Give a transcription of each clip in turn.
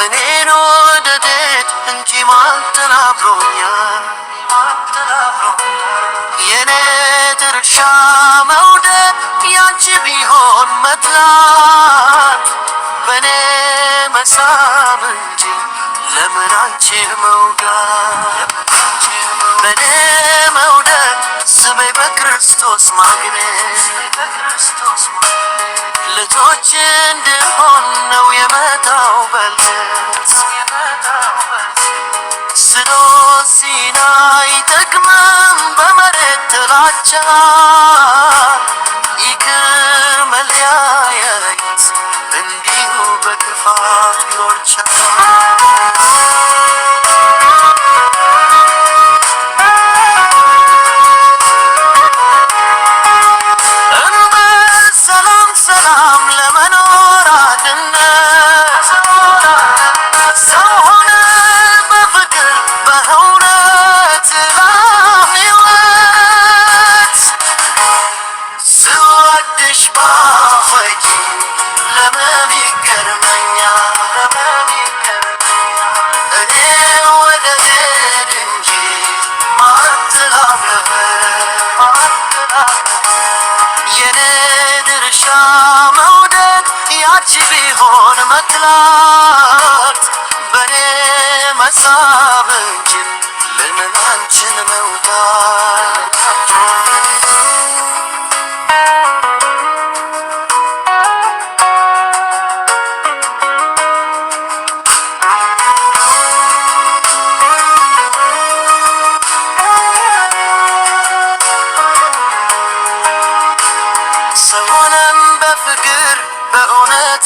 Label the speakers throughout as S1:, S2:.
S1: እኔን ወደደት እንጂ ማን ተናግሮኛል? የኔ ድርሻ መውደድ ያንቺ ቢሆን መጥላት በኔ መሳም እንጂ ለምን አንቺን መውጋት? በኔ መውደድ ስበይ በክርስቶስ ማግኘት ልጆች እንድንሆን ነው የመጣው በልደት ስሎ ሲና አይጠቅምም በመሬት ጥላቻ ይቅር መለያየት እንዲሁ በክፋት ቢኖርቻ ሰላም ለመኖር አንድነት ሰው ሆነ በፍቅር በእውነት ለሕይወት ስወድሽ ባፈቂ ለምን ይገርመኛል? እኔ ወደድን እንጂ ማን ተላመደ? የኔ ድርሻ መውደድ ያንቺ ቢሆን መጥላት በኔ መሳብ እንጂ ለምን አንቺን መውጋት? ሰውንም በፍቅር በእውነት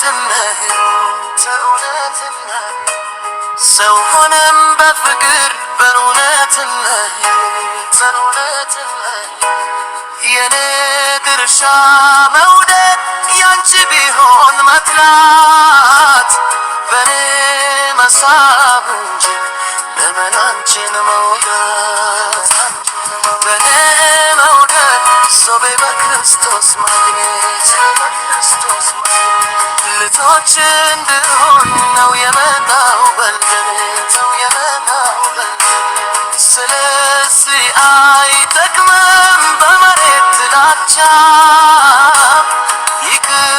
S1: ሰው ሆነም በፍቅር በእውነት የኔ ድርሻ መውደድ ያንቺ ቢሆን መጥላት በኔ መሳብ እንጂ ለምን አንቺን መውጋት? በኔ መውደድ ሶበይ በክርስቶስ ማግኘት ልጆች እንድሆን ነው የመጣው በልደት ስለዚህ አይጠቅምም በመሬት ጥላቻ ይቅር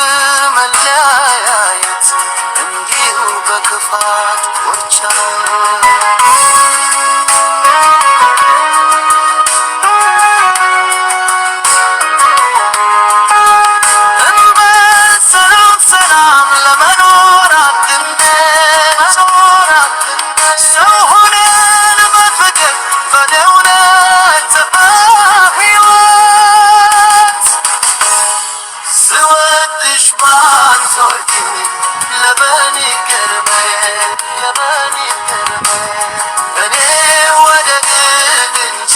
S1: መለያየት እንዲሁ በክፋት ወርቻ ሰላም ለመኖር አንድነት ሰው ሆነን በፍቅር በእውነት በሕይወት ስወድሽ ባንዞርክ ለምን ይገርመኝ? እኔ ወደድን እንጂ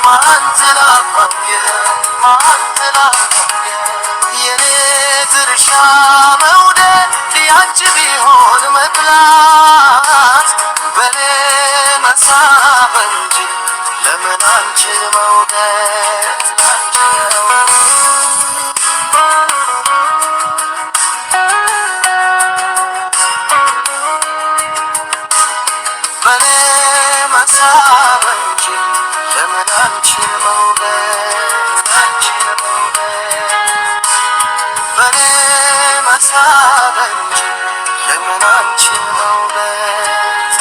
S1: ማን ተላመደ? የኔ ድርሻ መውደድ ያንቺ ቢሆን መጥላት በኔ መሳብ እንጂ ለምን አንቺን መውደድ? በኔ መሳብ እንጂ ለምን አንቺን መውደድ? በኔ መሳብ እንጂ ለምን አንቺን መውደድ?